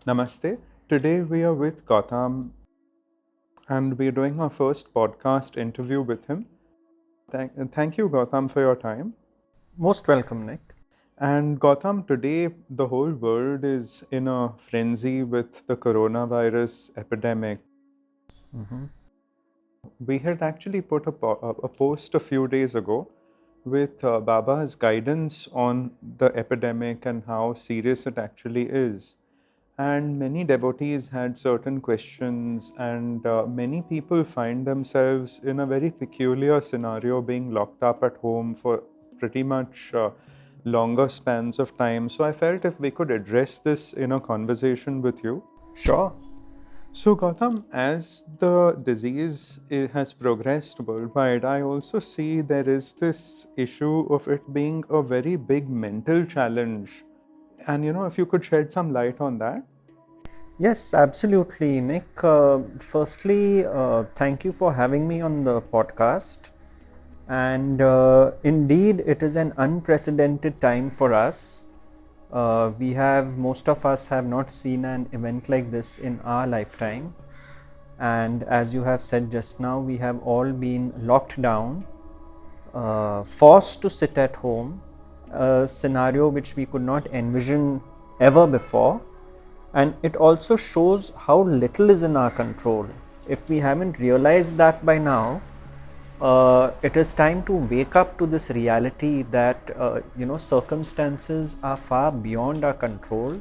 Namaste. Today we are with Gautam and we are doing our first podcast interview with him. Thank you, Gautam, for your time. Most welcome, Nick. And Gautam, today the whole world is in a frenzy with the coronavirus epidemic. Mm-hmm. We had actually put a post a few days ago with Baba's guidance on the epidemic and how serious it actually is. And many devotees had certain questions, and many people find themselves in a very peculiar scenario being locked up at home for pretty much longer spans of time. So I felt if we could address this in a conversation with you. Sure. So, Gautam, as the disease has progressed worldwide, I also see there is this issue of it being a very big mental challenge. And, if you could shed some light on that. Yes, absolutely, Nick. Firstly, thank you for having me on the podcast. And indeed, it is an unprecedented time for us. Most of us have not seen an event like this in our lifetime. And as you have said just now, we have all been locked down, forced to sit at home, a scenario which we could not envision ever before. And it also shows how little is in our control. If we haven't realized that by now, it is time to wake up to this reality that circumstances are far beyond our control.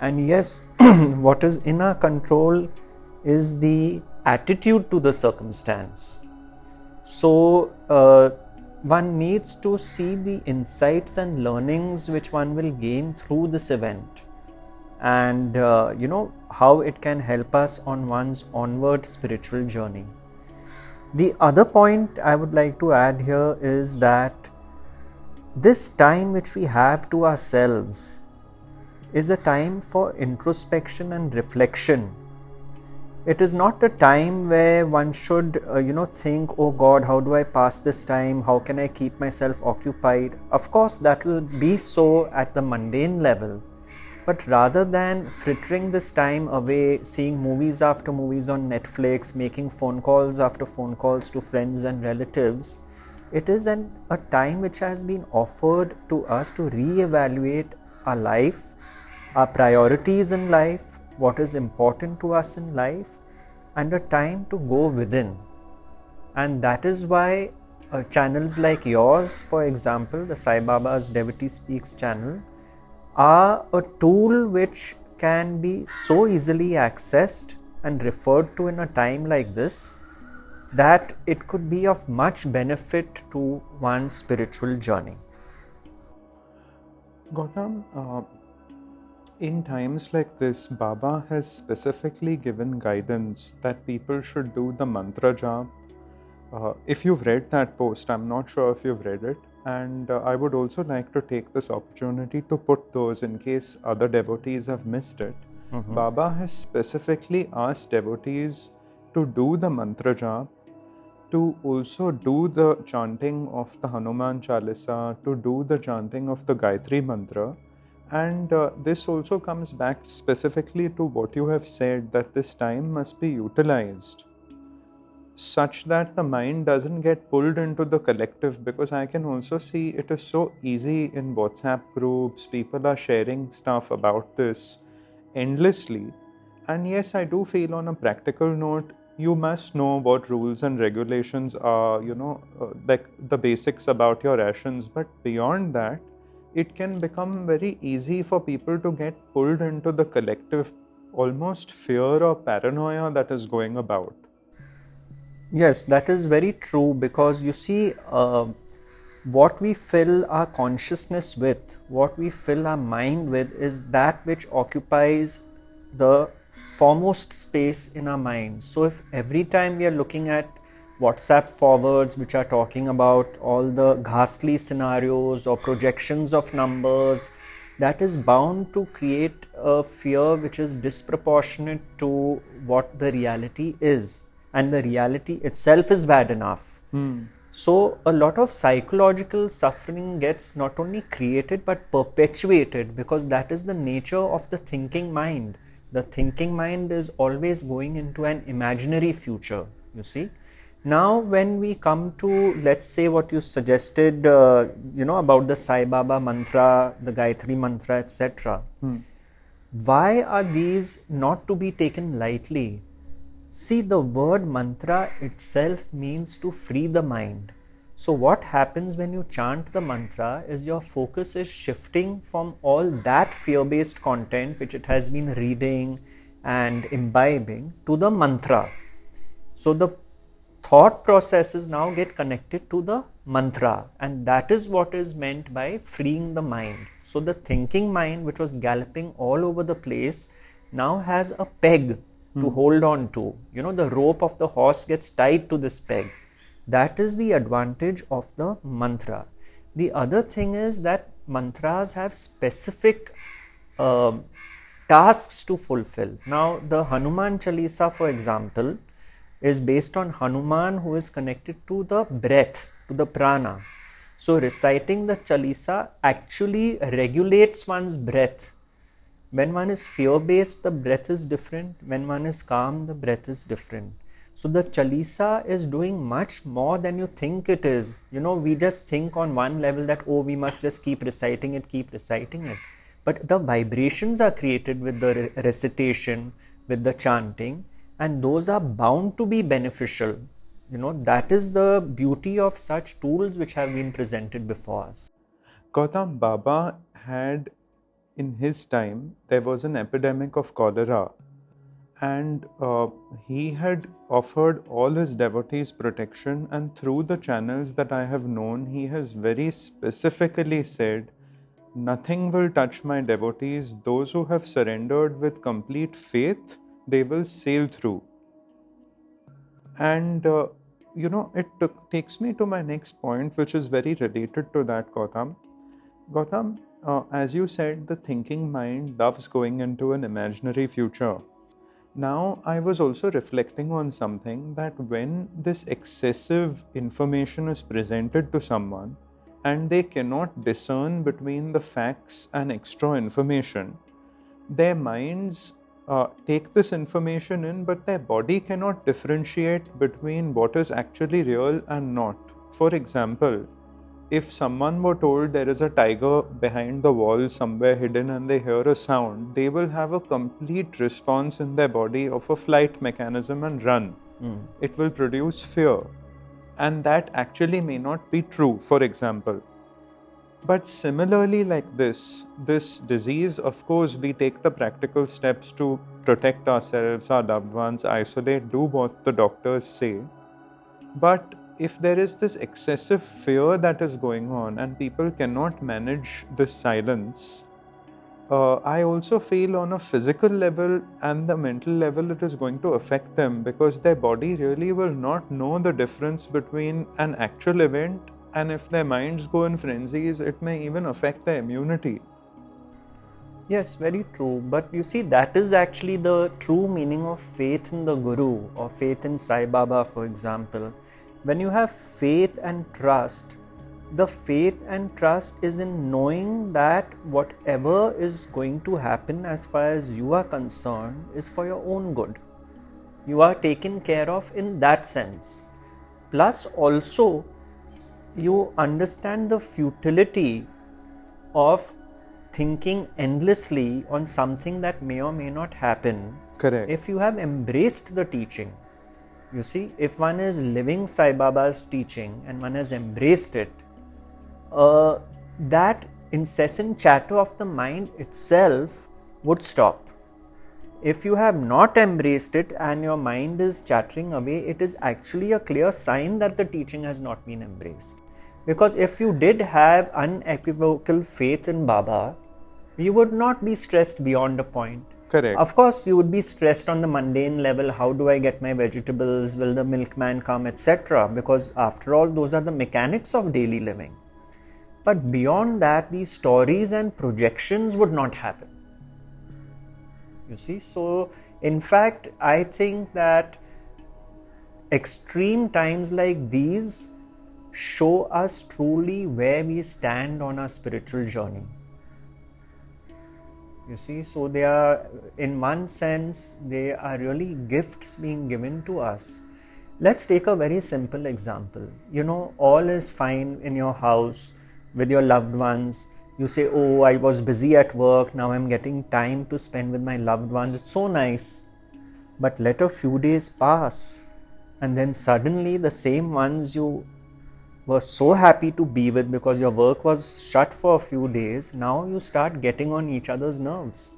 And yes, what is in our control is the attitude to the circumstance. So one needs to see the insights and learnings which one will gain through this event, and how it can help us on one's onward spiritual journey. The other point I would like to add here is that this time which we have to ourselves is a time for introspection and reflection. It is not a time where one should think, oh God, how do I pass this time, how can I keep myself occupied. Of course that will be so at the mundane level. But rather than frittering this time away, seeing movies after movies on Netflix, making phone calls after phone calls to friends and relatives, it is a time which has been offered to us to reevaluate our life, our priorities in life, what is important to us in life, and a time to go within. And that is why channels like yours, for example, the Sai Baba's Devotee Speaks channel, are a tool which can be so easily accessed and referred to in a time like this that it could be of much benefit to one's spiritual journey. Gautam, in times like this, Baba has specifically given guidance that people should do the mantra jap. If you've read that post, I'm not sure if you've read it. And I would also like to take this opportunity to put those in case other devotees have missed it. Mm-hmm. Baba has specifically asked devotees to do the mantra jap, to also do the chanting of the Hanuman Chalisa, to do the chanting of the Gayatri Mantra. And this also comes back specifically to what you have said, that this time must be utilized such that the mind doesn't get pulled into the collective, because I can also see it is so easy in WhatsApp groups. People are sharing stuff about this endlessly. And yes, I do feel on a practical note, you must know what rules and regulations are, like the basics about your rations. But beyond that, it can become very easy for people to get pulled into the collective, almost fear or paranoia that is going about. Yes, that is very true, because you see, what we fill our consciousness with, what we fill our mind with, is that which occupies the foremost space in our mind. So if every time we are looking at WhatsApp forwards which are talking about all the ghastly scenarios or projections of numbers, that is bound to create a fear which is disproportionate to what the reality is. And the reality itself is bad enough. So a lot of psychological suffering gets not only created but perpetuated, because that is the nature of the thinking mind. The thinking mind is always going into an imaginary future, you see. Now when we come to, let's say, what you suggested, about the Sai Baba mantra, the Gayatri mantra, etc. Why are these not to be taken lightly? See, the word mantra itself means to free the mind. So what happens when you chant the mantra is your focus is shifting from all that fear-based content which it has been reading and imbibing to the mantra. So the thought processes now get connected to the mantra, and that is what is meant by freeing the mind. So the thinking mind, which was galloping all over the place, now has a peg to hold on to. The rope of the horse gets tied to this peg. That is the advantage of the mantra. The other thing is that mantras have specific tasks to fulfill. Now the Hanuman Chalisa, for example, is based on Hanuman, who is connected to the breath, to the prana. So reciting the Chalisa actually regulates one's breath. When one is fear-based, the breath is different. When one is calm, the breath is different. So the Chalisa is doing much more than you think it is. We just think on one level that, we must just keep reciting it. But the vibrations are created with the recitation, with the chanting, and those are bound to be beneficial. That is the beauty of such tools which have been presented before us. Gautam, Baba had, in his time, there was an epidemic of cholera, and he had offered all his devotees protection, and through the channels that I have known, he has very specifically said, nothing will touch my devotees. Those who have surrendered with complete faith, they will sail through. And it takes me to my next point, which is very related to that, Gautam. Gautam, as you said, the thinking mind loves going into an imaginary future. Now, I was also reflecting on something, that when this excessive information is presented to someone and they cannot discern between the facts and extra information, their minds take this information in, but their body cannot differentiate between what is actually real and not. For example, if someone were told there is a tiger behind the wall somewhere hidden and they hear a sound, they will have a complete response in their body of a flight mechanism and run. It will produce fear. And that actually may not be true, for example. But similarly, like this disease, of course, we take the practical steps to protect ourselves, our loved ones, isolate, do what the doctors say. But if there is this excessive fear that is going on and people cannot manage this silence, I also feel on a physical level and the mental level it is going to affect them, because their body really will not know the difference between an actual event, and if their minds go in frenzies, it may even affect their immunity. Yes, very true. But you see, that is actually the true meaning of faith in the Guru, or faith in Sai Baba, for example. When you have faith and trust, the faith and trust is in knowing that whatever is going to happen as far as you are concerned is for your own good. You are taken care of in that sense. Plus also, you understand the futility of thinking endlessly on something that may or may not happen. Correct. If you have embraced the teaching, you see, if one is living Sai Baba's teaching and one has embraced it, that incessant chatter of the mind itself would stop. If you have not embraced it and your mind is chattering away, it is actually a clear sign that the teaching has not been embraced. Because if you did have unequivocal faith in Baba, you would not be stressed beyond a point. Correct. Of course, you would be stressed on the mundane level. How do I get my vegetables? Will the milkman come, etc.? Because after all, those are the mechanics of daily living. But beyond that, these stories and projections would not happen. You see, so in fact, I think that extreme times like these show us truly where we stand on our spiritual journey. You see, so they are, in one sense, they are really gifts being given to us. Let's take a very simple example. You know, all is fine in your house with your loved ones. You say, oh, I was busy at work, now I'm getting time to spend with my loved ones. It's so nice. But let a few days pass, and then suddenly the same ones you were so happy to be with because your work was shut for a few days, now you start getting on each other's nerves.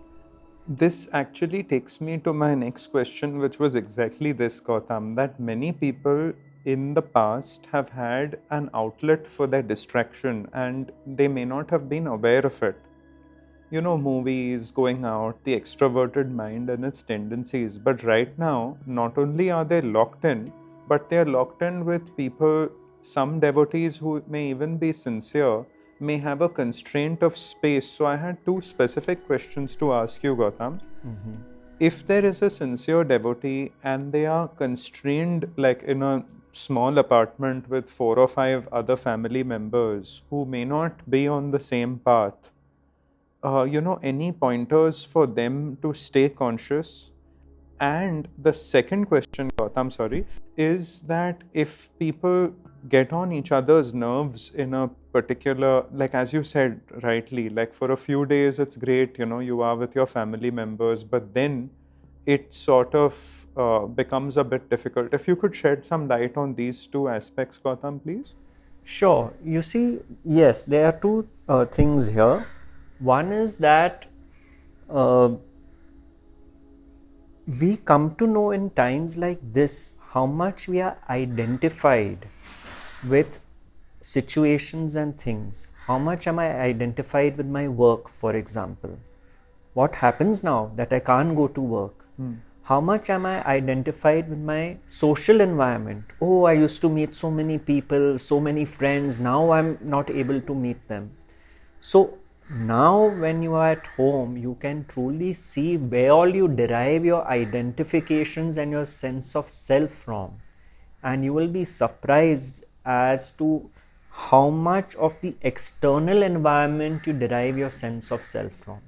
This actually takes me to my next question, which was exactly this, Gautam, that many people in the past have had an outlet for their distraction and they may not have been aware of it. You know, movies, going out, the extroverted mind and its tendencies. But right now, not only are they locked in, but they are locked in with people, some devotees who may even be sincere, may have a constraint of space. So I had two specific questions to ask you, Gautam. If there is a sincere devotee and they are constrained, like in a small apartment with 4 or 5 other family members who may not be on the same path, any pointers for them to stay conscious? And the second question, Gautam, sorry, is that if people get on each other's nerves in a particular, like as you said rightly, like for a few days it's great, you are with your family members, but then it sort of becomes a bit difficult. If you could shed some light on these two aspects, Gautam, please. Sure. You see, yes, there are two things here. One is that we come to know in times like this how much we are identified with situations and things. How much am I identified with my work, for example? What happens now that I can't go to work? How much am I identified with my social environment? Oh, I used to meet so many people, so many friends. Now I'm not able to meet them. So now when you are at home, you can truly see where all you derive your identifications and your sense of self from. And you will be surprised as to how much of the external environment you derive your sense of self from.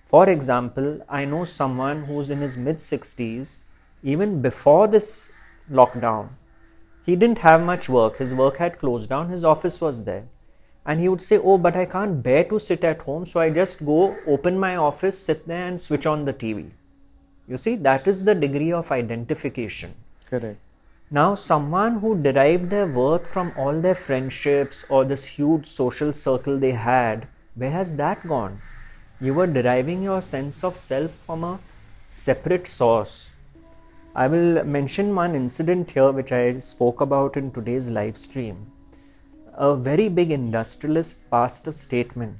For example, I know someone who's in his mid-60s, even before this lockdown, he didn't have much work. His work had closed down, his office was there. And he would say, oh, but I can't bear to sit at home, so I just go open my office, sit there and switch on the TV. You see, that is the degree of identification. Correct. Now, someone who derived their worth from all their friendships or this huge social circle they had, where has that gone? You were deriving your sense of self from a separate source. I will mention one incident here which I spoke about in today's live stream. A very big industrialist passed a statement.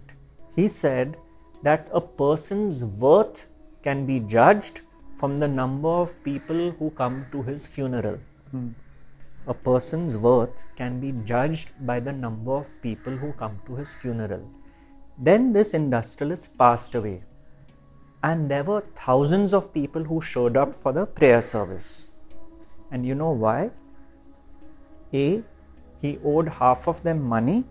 He said that a person's worth can be judged from the number of people who come to his funeral. A person's worth can be judged by the number of people who come to his funeral. Then this industrialist passed away, and there were thousands of people who showed up for the prayer service. And you know why? A, he owed half of them money,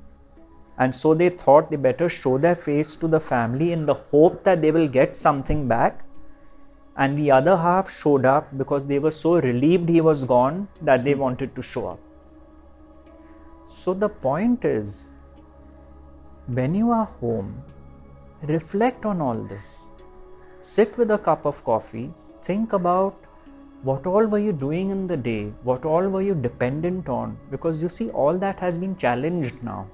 and so they thought they better show their face to the family in the hope that they will get something back. And the other half showed up because they were so relieved he was gone that they wanted to show up. So the point is, when you are home, reflect on all this. Sit with a cup of coffee, think about what all were you doing in the day, what all were you dependent on, because you see all that has been challenged now.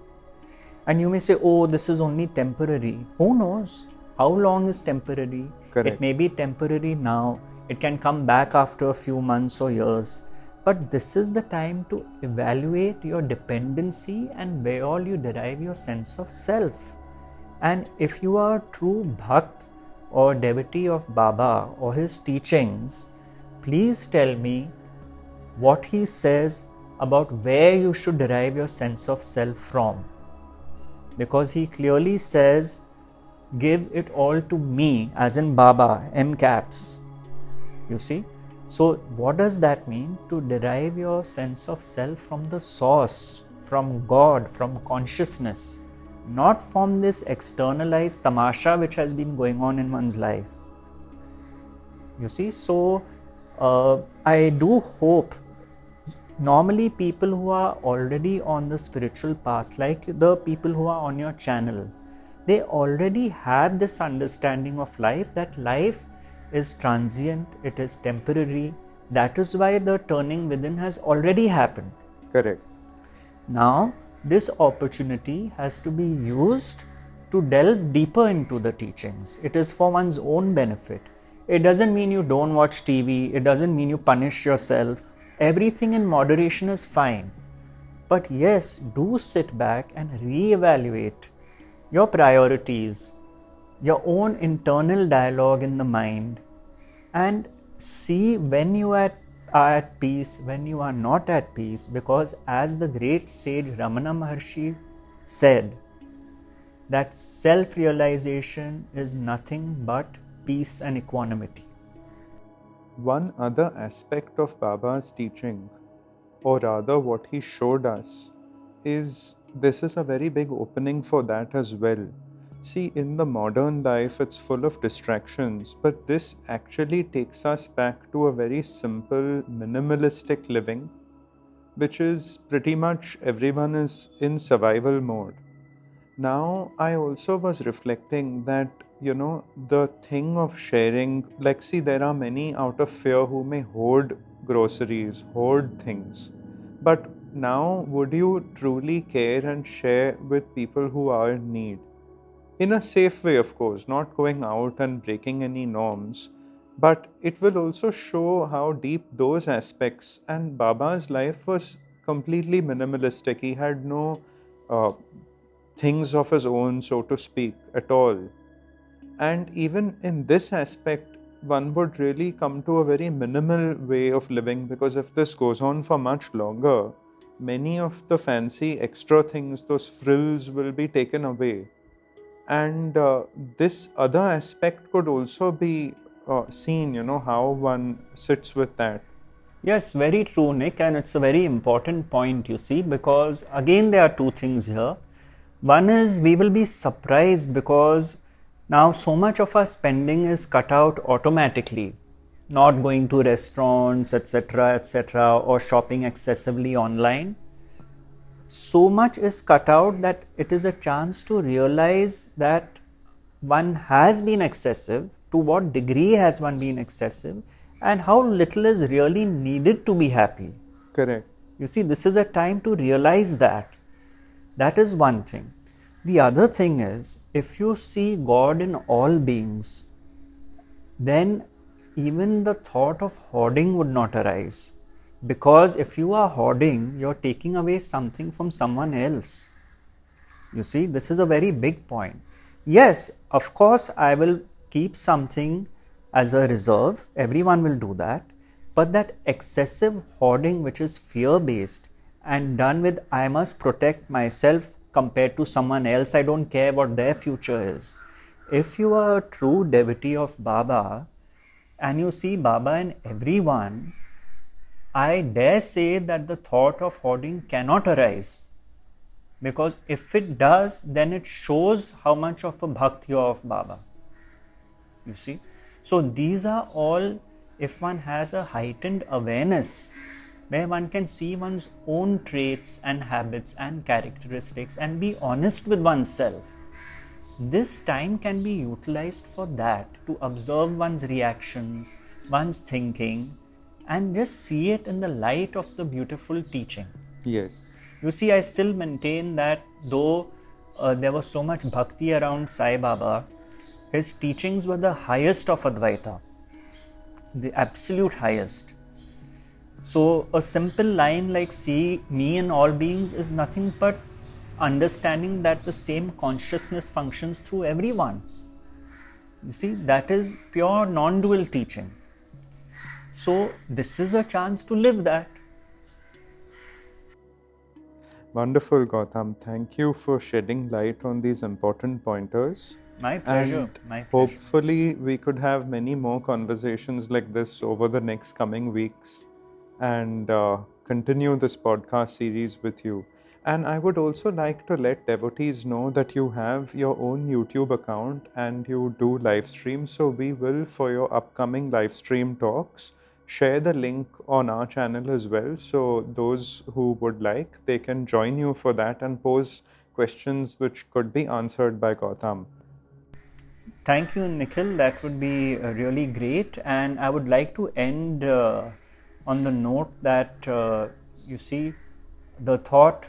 And you may say, oh, this is only temporary. Who knows? How long is temporary? Correct. It may be temporary now, it can come back after a few months or years. But this is the time to evaluate your dependency and where all you derive your sense of self. And if you are a true Bhakt or devotee of Baba or his teachings, please tell me what he says about where you should derive your sense of self from. Because he clearly says, give it all to me, as in Baba, M caps. You see? So what does that mean? To derive your sense of self from the source, from God, from consciousness, not from this externalized tamasha which has been going on in one's life. You see, so I do hope, normally people who are already on the spiritual path, like the people who are on your channel, they already have this understanding of life, that life is transient, it is temporary. That is why the turning within has already happened. Correct. Now, this opportunity has to be used to delve deeper into the teachings. It is for one's own benefit. It doesn't mean you don't watch TV. It doesn't mean you punish yourself. Everything in moderation is fine. But yes, do sit back and reevaluate your priorities, your own internal dialogue in the mind, and see when you are at peace, when you are not at peace. Because as the great sage Ramana Maharshi said, that self-realization is nothing but peace and equanimity. One other aspect of Baba's teaching, or rather what he showed us, is this is a very big opening for that as well. See, in the modern life, it's full of distractions, but this actually takes us back to a very simple, minimalistic living, which is pretty much everyone is in survival mode. Now, I also was reflecting that, the thing of sharing, like, see, there are many out of fear who may hoard groceries, hoard things. But now, would you truly care and share with people who are in need? In a safe way, of course, not going out and breaking any norms. But it will also show how deep those aspects. And Baba's life was completely minimalistic. He had no things of his own, so to speak, at all. And even in this aspect, one would really come to a very minimal way of living, because if this goes on for much longer, many of the fancy extra things, those frills, will be taken away. And this other aspect could also be seen, how one sits with that. Yes, very true, Nick, and it's a very important point, you see, because again there are two things here. One is we will be surprised because now so much of our spending is cut out automatically, not going to restaurants, etc., or shopping excessively online. So much is cut out that it is a chance to realize that one has been excessive, to what degree has one been excessive, and how little is really needed to be happy. Correct. You see, this is a time to realize that. That is one thing. The other thing is, if you see God in all beings, then even the thought of hoarding would not arise. Because if you are hoarding, you're taking away something from someone else. You see, this is a very big point. Yes, of course, I will keep something as a reserve. Everyone will do that. But that excessive hoarding, which is fear-based and done with, I must protect myself compared to someone else, I don't care what their future is. If you are a true devotee of Baba and you see Baba in everyone, I dare say that the thought of hoarding cannot arise. Because if it does, then it shows how much of a bhakt you are of Baba. You see? So these are all, if one has a heightened awareness, where one can see one's own traits and habits and characteristics and be honest with oneself. This time can be utilized for that, to observe one's reactions, one's thinking, and just see it in the light of the beautiful teaching. Yes. You see, I still maintain that though there was so much bhakti around Sai Baba, his teachings were the highest of Advaita, the absolute highest. So a simple line like see me in all beings is nothing but understanding that the same consciousness functions through everyone. You see, that is pure non-dual teaching. So this is a chance to live that. Wonderful, Gautam. Thank you for shedding light on these important pointers. My pleasure. And my pleasure. hopefully we could have many more conversations like this over the next coming weeks and continue this podcast series with you. And I would also like to let devotees know that you have your own YouTube account and you do live streams. So we will, for your upcoming live stream talks, share the link on our channel as well. So those who would like, they can join you for that and pose questions which could be answered by Gautam. Thank you, Nikhil. That would be really great. And I would like to end on the note that you see, the thought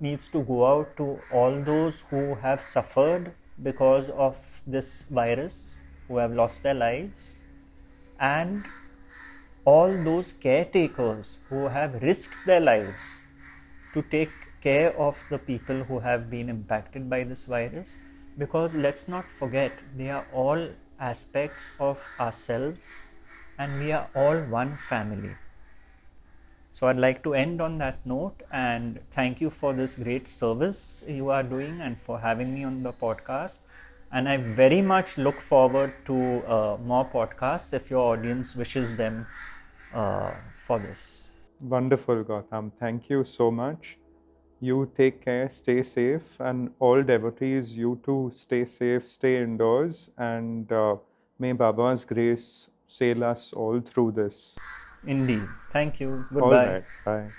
needs to go out to all those who have suffered because of this virus, who have lost their lives, and all those caretakers who have risked their lives to take care of the people who have been impacted by this virus, because let's not forget, they are all aspects of ourselves and we are all one family. So I'd like to end on that note and thank you for this great service you are doing and for having me on the podcast. And I very much look forward to more podcasts if your audience wishes them for this. Wonderful, Gautam. Thank you so much. You take care, stay safe, and all devotees, you too, stay safe, stay indoors, and may Baba's grace sail us all through this. Indeed. Thank you. All Goodbye. right, bye.